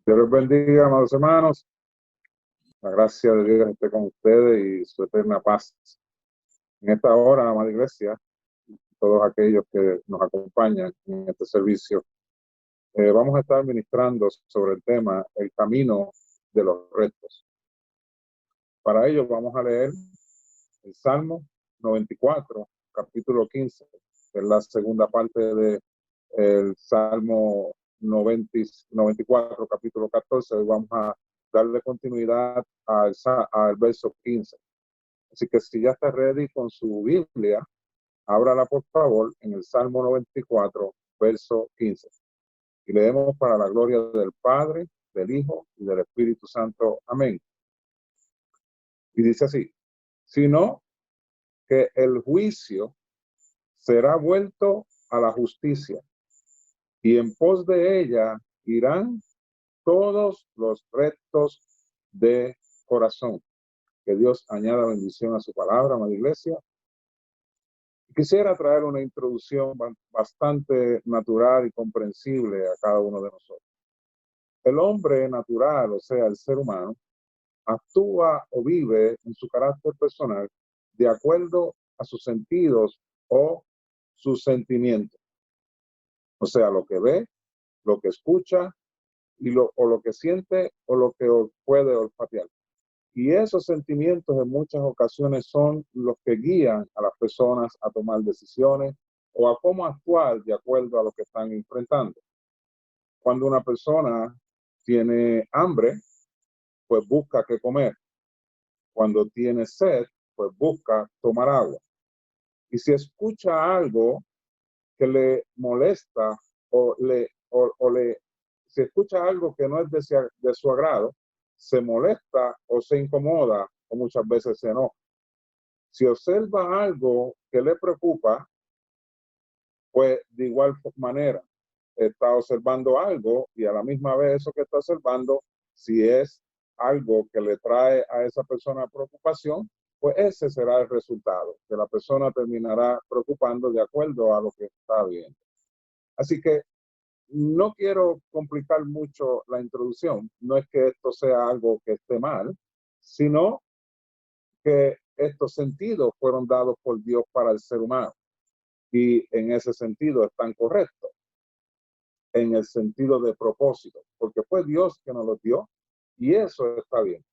Dios les bendiga, amados hermanos. La gracia de Dios esté con ustedes y su eterna paz. En esta hora, amada iglesia, todos aquellos que nos acompañan en este servicio, vamos a estar ministrando sobre el tema el camino de los retos. Para ello vamos a leer el Salmo 94, capítulo 15, que es la segunda parte del Salmo 94, capítulo 14. Hoy vamos a darle continuidad al verso 15. Así que si ya está ready con su Biblia, ábrala por favor en el Salmo 94, verso 15. Y leemos para la gloria del Padre, del Hijo y del Espíritu Santo. Amén. Y dice así: sino que el juicio será vuelto a la justicia, y en pos de ella irán todos los rectos de corazón. Que Dios añada bendición a su palabra, amada iglesia. Quisiera traer una introducción bastante natural y comprensible a cada uno de nosotros. El hombre natural, o sea, el ser humano, actúa o vive en su carácter personal de acuerdo a sus sentidos o sus sentimientos. O sea, lo que ve, lo que escucha o lo que siente o lo que puede olfatear. Y esos sentimientos en muchas ocasiones son los que guían a las personas a tomar decisiones o a cómo actuar de acuerdo a lo que están enfrentando. Cuando una persona tiene hambre, pues busca qué comer. Cuando tiene sed, pues busca tomar agua. Y si escucha algo que le molesta si escucha algo que no es de su agrado, se molesta o se incomoda o muchas veces se enoja. Si observa algo que le preocupa, pues de igual manera está observando algo y a la misma vez eso que está observando, si es algo que le trae a esa persona preocupación, pues ese será el resultado, que la persona terminará preocupando de acuerdo a lo que está viendo. Así que no quiero complicar mucho la introducción, no es que esto sea algo que esté mal, sino que estos sentidos fueron dados por Dios para el ser humano y en ese sentido están correctos, en el sentido de propósito, porque fue Dios que nos los dio y eso está bien.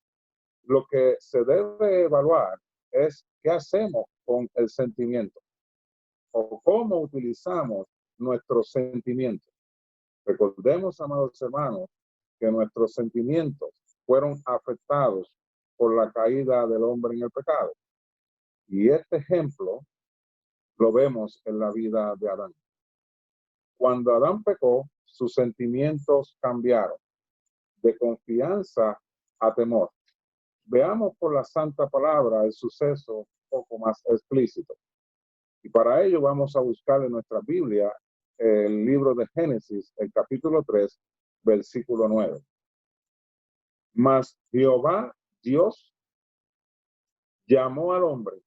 Lo que se debe evaluar es qué hacemos con el sentimiento o cómo utilizamos nuestros sentimientos. Recordemos, amados hermanos, que nuestros sentimientos fueron afectados por la caída del hombre en el pecado. Y este ejemplo lo vemos en la vida de Adán. Cuando Adán pecó, sus sentimientos cambiaron de confianza a temor. Veamos por la santa palabra el suceso un poco más explícito. Y para ello vamos a buscar en nuestra Biblia el libro de Génesis, el capítulo 3, versículo 9. Mas Jehová Dios llamó al hombre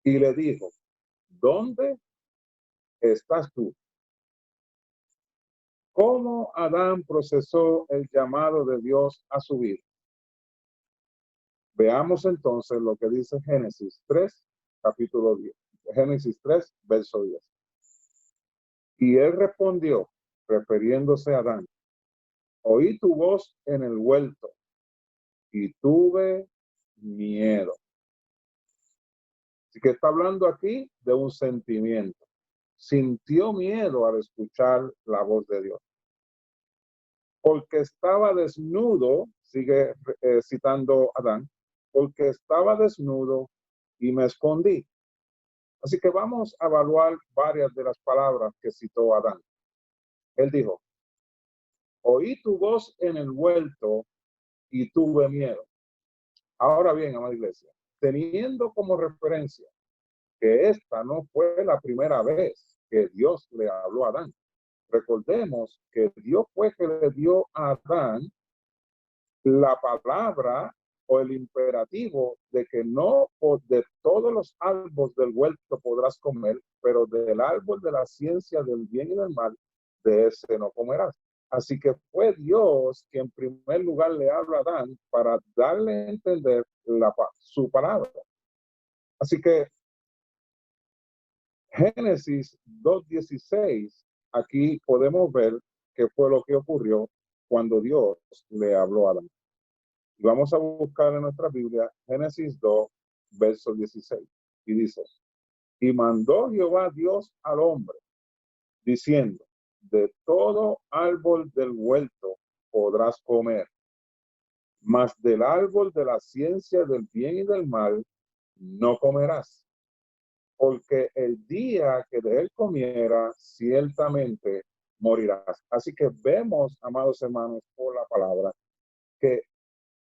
y le dijo: ¿dónde estás tú? ¿Cómo Adán procesó el llamado de Dios a su vida? Veamos entonces lo que dice Génesis 3, capítulo 10. Génesis 3, verso 10. Y él respondió, refiriéndose a Adán: oí tu voz en el huerto y tuve miedo. Así que está hablando aquí de un sentimiento. Sintió miedo al escuchar la voz de Dios. Porque estaba desnudo, sigue citando Adán, porque estaba desnudo y me escondí. Así que vamos a evaluar varias de las palabras que citó Adán. Él dijo: oí tu voz en el huerto y tuve miedo. Ahora bien, amada iglesia, teniendo como referencia que esta no fue la primera vez que Dios le habló a Adán. Recordemos que Dios fue que le dio a Adán la palabra o el imperativo de que no de todos los árboles del huerto podrás comer, pero del árbol de la ciencia del bien y del mal, de ese no comerás. Así que fue Dios quien en primer lugar le habla a Adán para darle a entender su palabra. Así que Génesis 2:16, aquí podemos ver qué fue lo que ocurrió cuando Dios le habló a Adán. Y vamos a buscar en nuestra Biblia Génesis 2, verso 16. Y dice, y mandó Jehová Dios al hombre, diciendo, de todo árbol del huerto podrás comer, mas del árbol de la ciencia del bien y del mal no comerás, porque el día que de él comieras, ciertamente morirás. Así que vemos, amados hermanos, por la palabra, que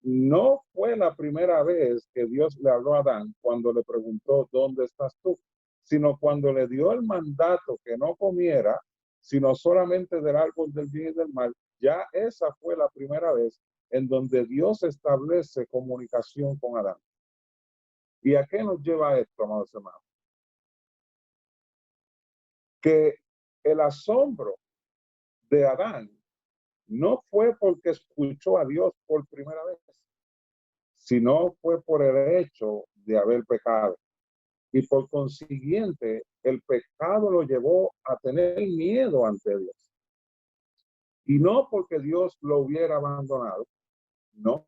no fue la primera vez que Dios le habló a Adán cuando le preguntó, ¿dónde estás tú? Sino cuando le dio el mandato que no comiera, sino solamente del árbol del bien y del mal. Ya esa fue la primera vez en donde Dios establece comunicación con Adán. ¿Y a qué nos lleva esto, amados hermanos? Que el asombro de Adán no fue porque escuchó a Dios por primera vez, sino fue por el hecho de haber pecado. Y por consiguiente, el pecado lo llevó a tener miedo ante Dios. Y no porque Dios lo hubiera abandonado, no,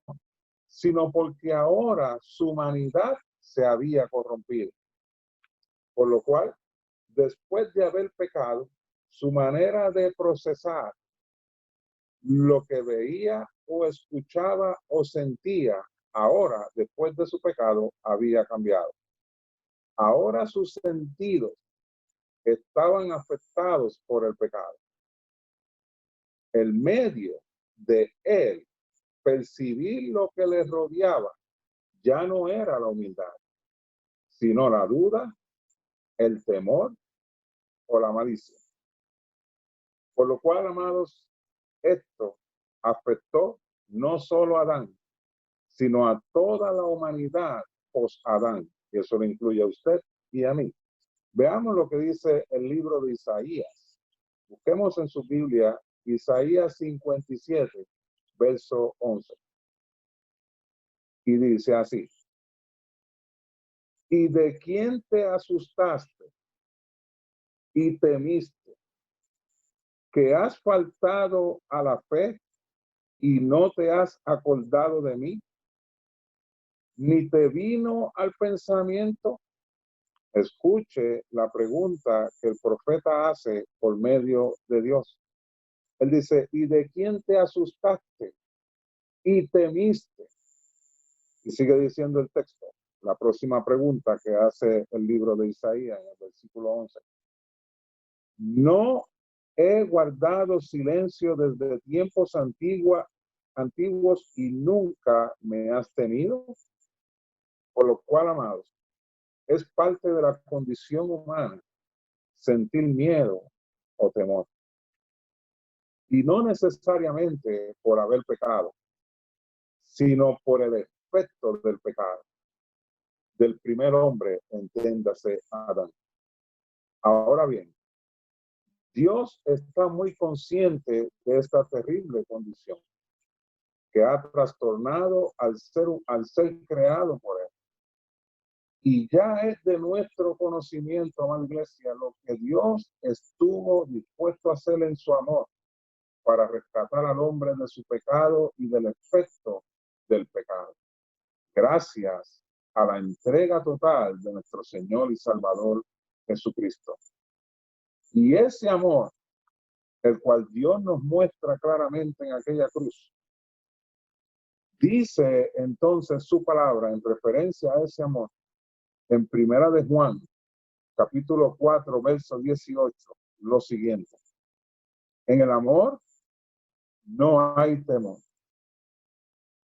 sino porque ahora su humanidad se había corrompido. Por lo cual, después de haber pecado, su manera de procesar lo que veía o escuchaba o sentía, ahora, después de su pecado, había cambiado. Ahora sus sentidos estaban afectados por el pecado. El medio de él percibir lo que le rodeaba ya no era la humildad, sino la duda, el temor o la malicia. Por lo cual, amados, esto afectó no solo a Adán, sino a toda la humanidad post-Adán. Y eso le incluye a usted y a mí. Veamos lo que dice el libro de Isaías. Busquemos en su Biblia Isaías 57, verso 11. Y dice así, ¿y de quién te asustaste y temiste? ¿Que has faltado a la fe y no te has acordado de mí? ¿Ni te vino al pensamiento? Escuche la pregunta que el profeta hace por medio de Dios. Él dice, ¿y de quién te asustaste y temiste? Y sigue diciendo el texto, la próxima pregunta que hace el libro de Isaías en el versículo 11. ¿No he guardado silencio desde tiempos antiguos y nunca me has temido? Por lo cual, amados, es parte de la condición humana sentir miedo o temor. Y no necesariamente por haber pecado, sino por el efecto del pecado. Del primer hombre, entiéndase Adán. Ahora bien, Dios está muy consciente de esta terrible condición que ha trastornado al ser creado por él. Y ya es de nuestro conocimiento, amada iglesia, lo que Dios estuvo dispuesto a hacer en su amor para rescatar al hombre de su pecado y del efecto del pecado. Gracias a la entrega total de nuestro Señor y Salvador Jesucristo. Y ese amor, el cual Dios nos muestra claramente en aquella cruz, dice entonces su palabra en referencia a ese amor, en Primera de Juan, capítulo 4, verso 18, lo siguiente. En el amor no hay temor,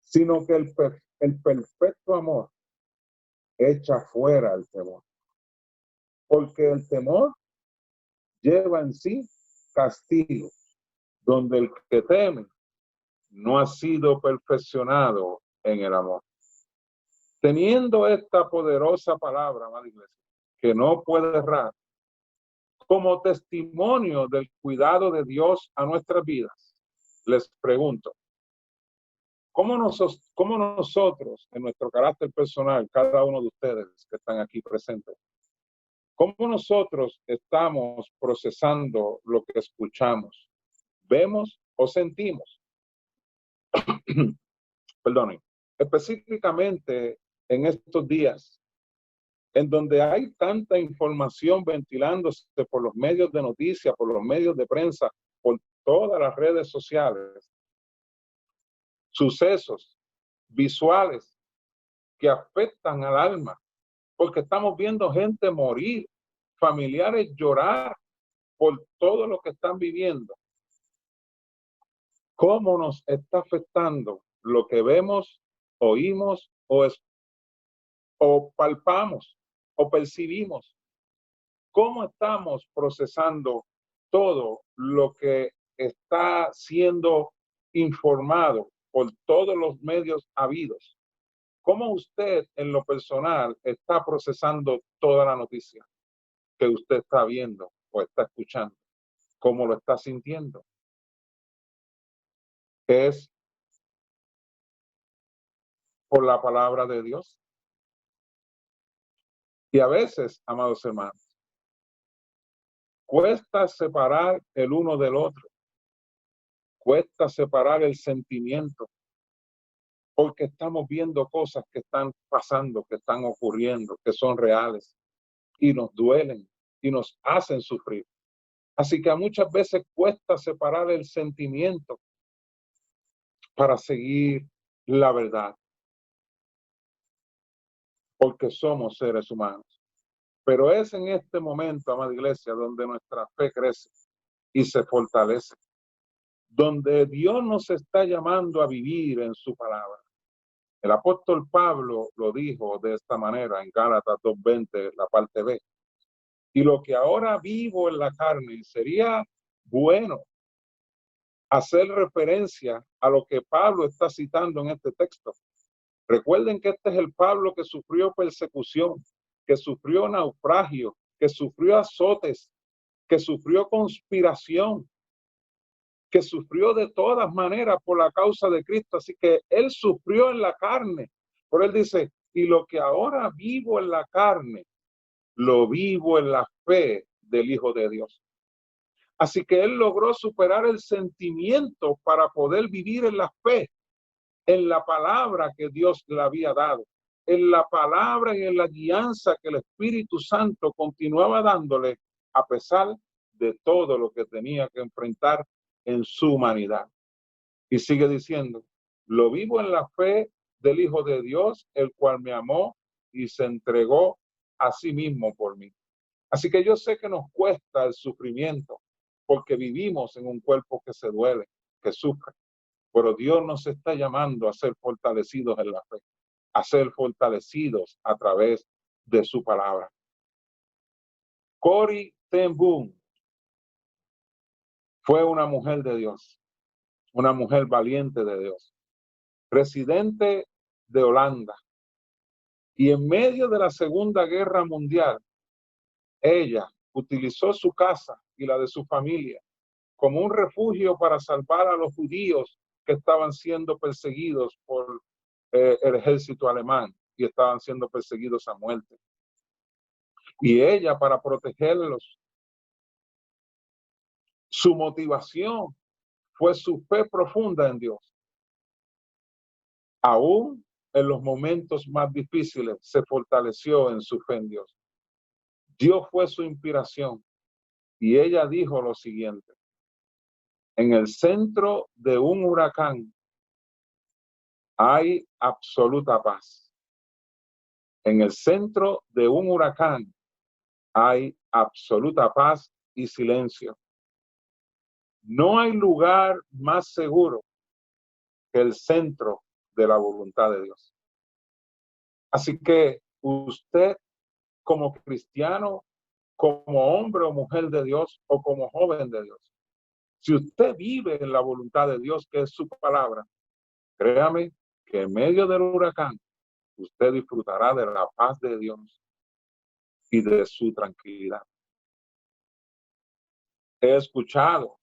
sino que el perfecto amor echa fuera el temor. Porque el temor lleva en sí castigo, donde el que teme no ha sido perfeccionado en el amor. Teniendo esta poderosa palabra, amada iglesia, que no puede errar, como testimonio del cuidado de Dios a nuestras vidas, les pregunto, ¿cómo nosotros, en nuestro carácter personal, cada uno de ustedes que están aquí presentes, cómo nosotros estamos procesando lo que escuchamos, vemos o sentimos? Perdonen. Específicamente en estos días, en donde hay tanta información ventilándose por los medios de noticias, por los medios de prensa, por todas las redes sociales, sucesos visuales que afectan al alma, porque estamos viendo gente morir, familiares llorar por todo lo que están viviendo. ¿Cómo nos está afectando lo que vemos, oímos o palpamos o percibimos? ¿Cómo estamos procesando todo lo que está siendo informado por todos los medios habidos? ¿Cómo usted en lo personal está procesando toda la noticia que usted está viendo o está escuchando? ¿Cómo lo está sintiendo? ¿Es por la palabra de Dios? Y a veces, amados hermanos, cuesta separar el uno del otro. Cuesta separar el sentimiento, porque estamos viendo cosas que están pasando, que están ocurriendo, que son reales y nos duelen y nos hacen sufrir. Así que muchas veces cuesta separar el sentimiento para seguir la verdad, porque somos seres humanos. Pero es en este momento, amada iglesia, donde nuestra fe crece y se fortalece, donde Dios nos está llamando a vivir en su palabra. El apóstol Pablo lo dijo de esta manera en Gálatas 2:20, la parte B. Y lo que ahora vivo en la carne, sería bueno hacer referencia a lo que Pablo está citando en este texto. Recuerden que este es el Pablo que sufrió persecución, que sufrió naufragio, que sufrió azotes, que sufrió conspiración, que sufrió de todas maneras por la causa de Cristo. Así que él sufrió en la carne. Pero él dice, y lo que ahora vivo en la carne, lo vivo en la fe del Hijo de Dios. Así que él logró superar el sentimiento para poder vivir en la fe, en la palabra que Dios le había dado, en la palabra y en la guianza que el Espíritu Santo continuaba dándole a pesar de todo lo que tenía que enfrentar en su humanidad. Y sigue diciendo, lo vivo en la fe del Hijo de Dios, el cual me amó y se entregó a sí mismo por mí. Así que yo sé que nos cuesta el sufrimiento, porque vivimos en un cuerpo que se duele, que sufre. Pero Dios nos está llamando a ser fortalecidos en la fe, a ser fortalecidos a través de su palabra. Corrie ten Boom fue una mujer de Dios, una mujer valiente de Dios, residente de Holanda. Y en medio de la Segunda Guerra Mundial, ella utilizó su casa y la de su familia como un refugio para salvar a los judíos que estaban siendo perseguidos por el ejército alemán y estaban siendo perseguidos a muerte. Y ella, para protegerlos, su motivación fue su fe profunda en Dios. Aún en los momentos más difíciles se fortaleció en su fe en Dios. Dios fue su inspiración y ella dijo lo siguiente: en el centro de un huracán hay absoluta paz. En el centro de un huracán hay absoluta paz y silencio. No hay lugar más seguro que el centro de la voluntad de Dios. Así que usted, como cristiano, como hombre o mujer de Dios o como joven de Dios, si usted vive en la voluntad de Dios, que es su palabra, créame que en medio del huracán usted disfrutará de la paz de Dios y de su tranquilidad. He escuchado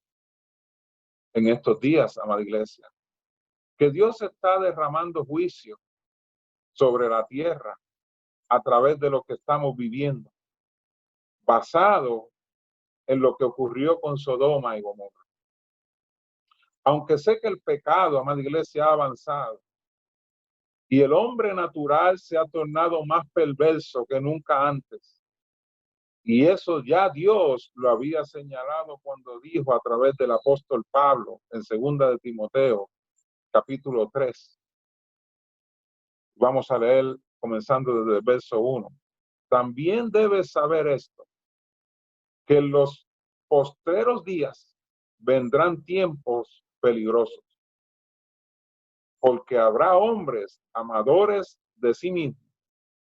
en estos días, amada iglesia, que Dios está derramando juicio sobre la tierra a través de lo que estamos viviendo, basado en lo que ocurrió con Sodoma y Gomorra. Aunque sé que el pecado, amada iglesia, ha avanzado y el hombre natural se ha tornado más perverso que nunca antes, y eso ya Dios lo había señalado cuando dijo a través del apóstol Pablo en 2 de Timoteo, capítulo 3. Vamos a leer comenzando desde el verso 1. También debes saber esto, que en los postreros días vendrán tiempos peligrosos, porque habrá hombres amadores de sí mismos,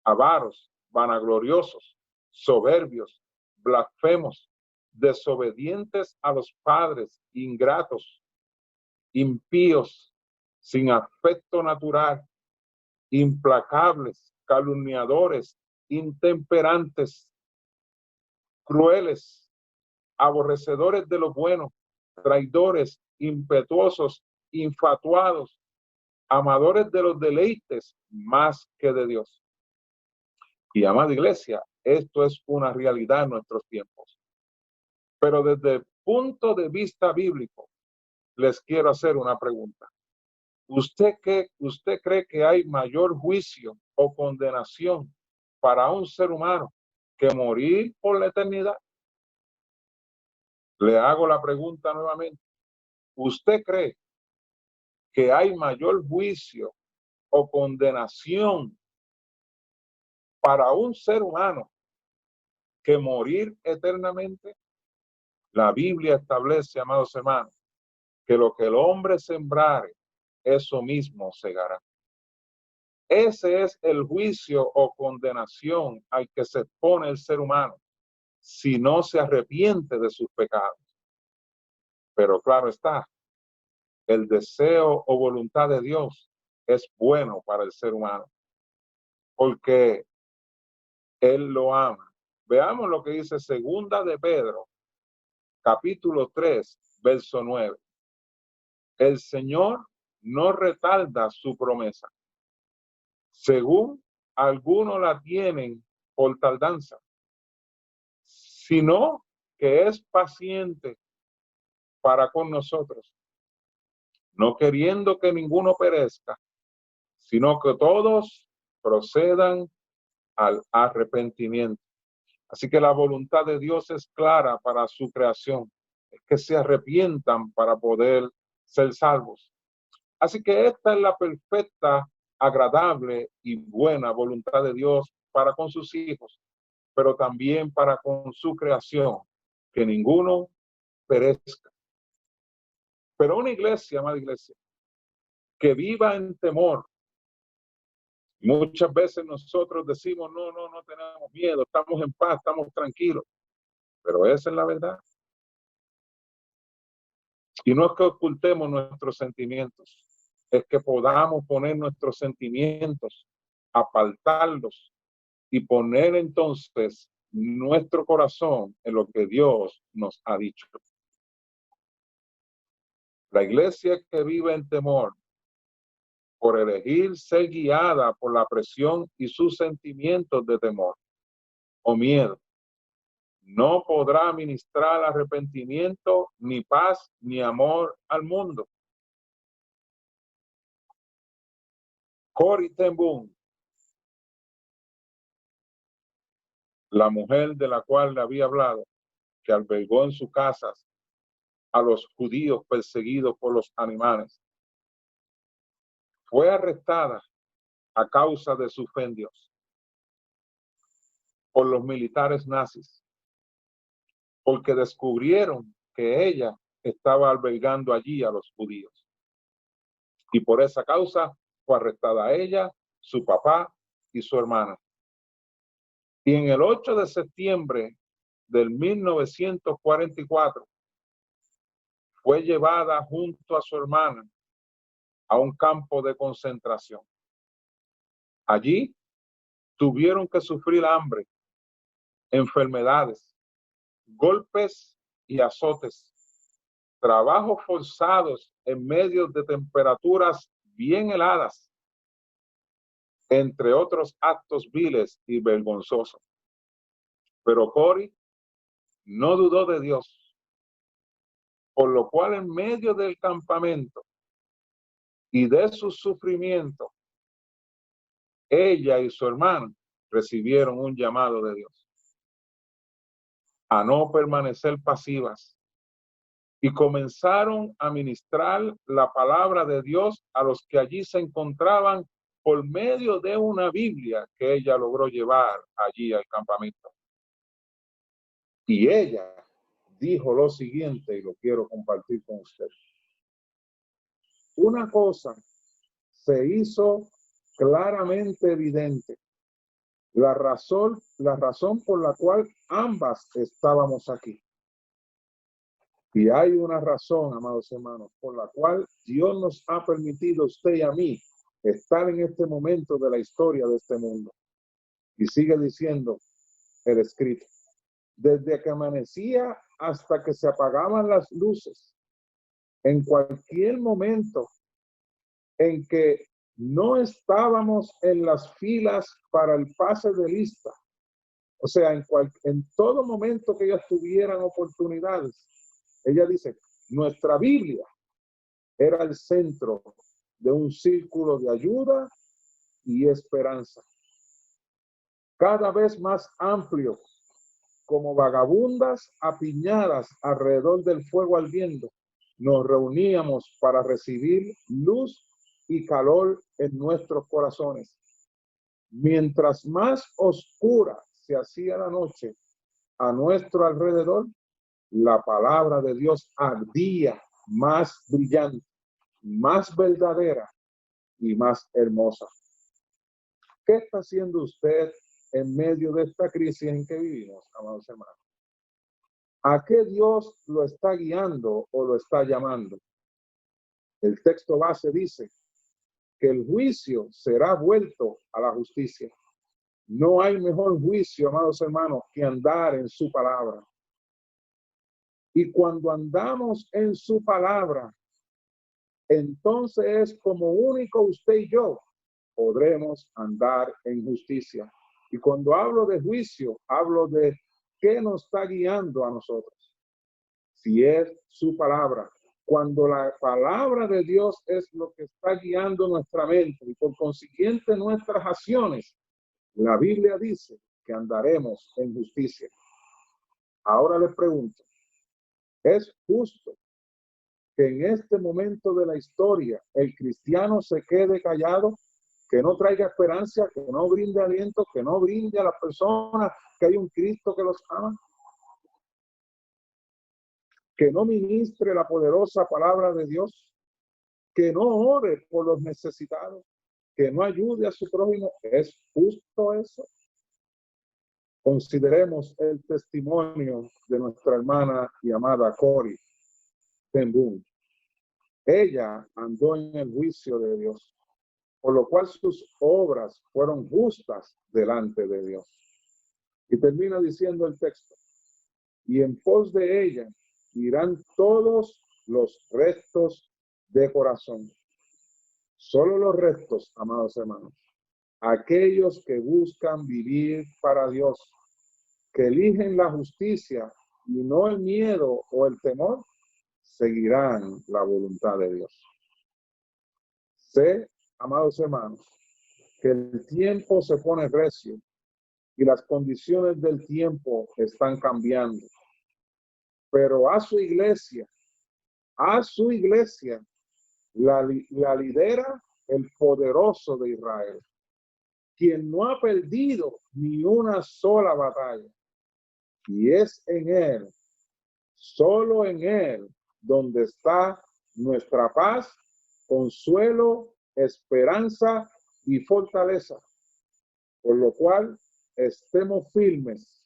avaros, vanagloriosos, soberbios, blasfemos, desobedientes a los padres, ingratos, impíos, sin afecto natural, implacables, calumniadores, intemperantes, crueles, aborrecedores de lo bueno, traidores, impetuosos, infatuados, amadores de los deleites más que de Dios. Y amada iglesia, esto es una realidad en nuestros tiempos. Pero desde el punto de vista bíblico, les quiero hacer una pregunta. ¿Usted cree que hay mayor juicio o condenación para un ser humano que morir por la eternidad? Le hago la pregunta nuevamente. ¿Usted cree que hay mayor juicio o condenación para un ser humano que morir eternamente? La Biblia establece, amados hermanos, que lo que el hombre sembrare, eso mismo segará. Ese es el juicio o condenación al que se expone el ser humano si no se arrepiente de sus pecados. Pero claro está, el deseo o voluntad de Dios es bueno para el ser humano, porque Él lo ama. Veamos lo que dice 2 de Pedro, capítulo 3, verso 9. El Señor no retarda su promesa, según algunos la tienen por tardanza, sino que es paciente para con nosotros, no queriendo que ninguno perezca, sino que todos procedan al arrepentimiento. Así que la voluntad de Dios es clara para su creación, es que se arrepientan para poder ser salvos. Así que esta es la perfecta, agradable y buena voluntad de Dios para con sus hijos, pero también para con su creación, que ninguno perezca. Pero una iglesia, amada iglesia, que viva en temor. Muchas veces nosotros decimos, no tenemos miedo, estamos en paz, estamos tranquilos, pero esa es la verdad. Y no es que ocultemos nuestros sentimientos, es que podamos poner nuestros sentimientos, apartarlos y poner entonces nuestro corazón en lo que Dios nos ha dicho. La iglesia que vive en temor, por elegir ser guiada por la presión y sus sentimientos de temor o miedo, no podrá ministrar arrepentimiento, ni paz, ni amor al mundo. Corrie ten Boom, la mujer de la cual le había hablado, que albergó en sus casas a los judíos perseguidos por los alemanes, fue arrestada a causa de su fe en Dios por los militares nazis, porque descubrieron que ella estaba albergando allí a los judíos. Y por esa causa fue arrestada ella, su papá y su hermana. Y en el 8 de septiembre del 1944 fue llevada junto a su hermana a un campo de concentración. Allí tuvieron que sufrir hambre, enfermedades, golpes y azotes, trabajos forzados en medio de temperaturas bien heladas, entre otros actos viles y vergonzosos. Pero Cori no dudó de Dios, por lo cual en medio del campamento y de su sufrimiento, ella y su hermano recibieron un llamado de Dios a no permanecer pasivas y comenzaron a ministrar la palabra de Dios a los que allí se encontraban por medio de una Biblia que ella logró llevar allí al campamento. Y ella dijo lo siguiente, y lo quiero compartir con usted. Una cosa se hizo claramente evidente. La razón por la cual ambas estábamos aquí. Y hay una razón, amados hermanos, por la cual Dios nos ha permitido a usted y a mí estar en este momento de la historia de este mundo. Y sigue diciendo el escrito. Desde que amanecía hasta que se apagaban las luces, en cualquier momento en que no estábamos en las filas para el pase de lista, o sea, en todo momento que ellas tuvieran oportunidades, ella dice, nuestra Biblia era el centro de un círculo de ayuda y esperanza, cada vez más amplio, como vagabundas apiñadas alrededor del fuego ardiendo. Nos reuníamos para recibir luz y calor en nuestros corazones. Mientras más oscura se hacía la noche a nuestro alrededor, la palabra de Dios ardía más brillante, más verdadera y más hermosa. ¿Qué está haciendo usted en medio de esta crisis en que vivimos, amados hermanos? ¿A qué Dios lo está guiando o lo está llamando? El texto base dice que el juicio será vuelto a la justicia. No hay mejor juicio, amados hermanos, que andar en su palabra. Y cuando andamos en su palabra, entonces es como único usted y yo podremos andar en justicia. Y cuando hablo de juicio, hablo de qué nos está guiando a nosotros. Si es su palabra, cuando la palabra de Dios es lo que está guiando nuestra mente y por consiguiente nuestras acciones, la Biblia dice que andaremos en justicia. Ahora les pregunto, ¿es justo que en este momento de la historia el cristiano se quede callado, que no traiga esperanza, que no brinde aliento, que no brinde a las personas que hay un Cristo que los ama? Que no ministre la poderosa palabra de Dios, que no ore por los necesitados, que no ayude a su prójimo. ¿Es justo eso? Consideremos el testimonio de nuestra hermana y amada Cori ten Boom. Ella andó en el juicio de Dios, por lo cual sus obras fueron justas delante de Dios. Y termina diciendo el texto, y en pos de ella irán todos los restos de corazón. Solo los restos, amados hermanos, aquellos que buscan vivir para Dios, que eligen la justicia y no el miedo o el temor, seguirán la voluntad de Dios. Sé, amados hermanos, que el tiempo se pone recio y las condiciones del tiempo están cambiando. Pero a su iglesia, la lidera el poderoso de Israel, quien no ha perdido ni una sola batalla. Y es en Él, solo en Él, donde está nuestra paz, consuelo, esperanza y fortaleza. Por lo cual, estemos firmes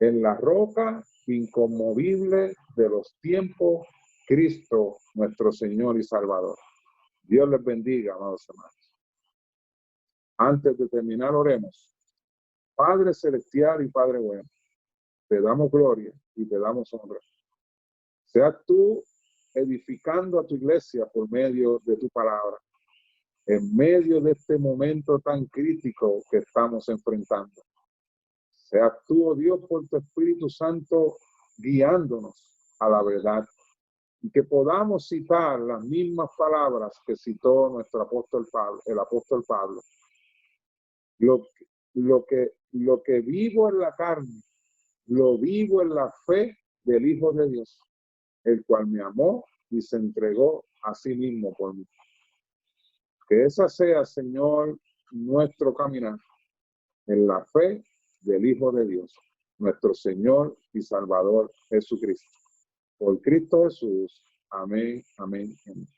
en la roca inconmovible de los tiempos, Cristo, nuestro Señor y Salvador. Dios les bendiga, amados hermanos. Antes de terminar, oremos. Padre celestial y Padre bueno, te damos gloria y te damos honra. Seas tú edificando a tu iglesia por medio de tu palabra, en medio de este momento tan crítico que estamos enfrentando. Seas tú, oh Dios, por tu Espíritu Santo, guiándonos a la verdad y que podamos citar las mismas palabras que citó nuestro apóstol Pablo, el apóstol Pablo. Lo que vivo en la carne, lo vivo en la fe del Hijo de Dios, el cual me amó y se entregó a sí mismo por mí. Que esa sea, Señor, nuestro caminar en la fe del Hijo de Dios, nuestro Señor y Salvador Jesucristo. Por Cristo Jesús. Amén, amén, amén.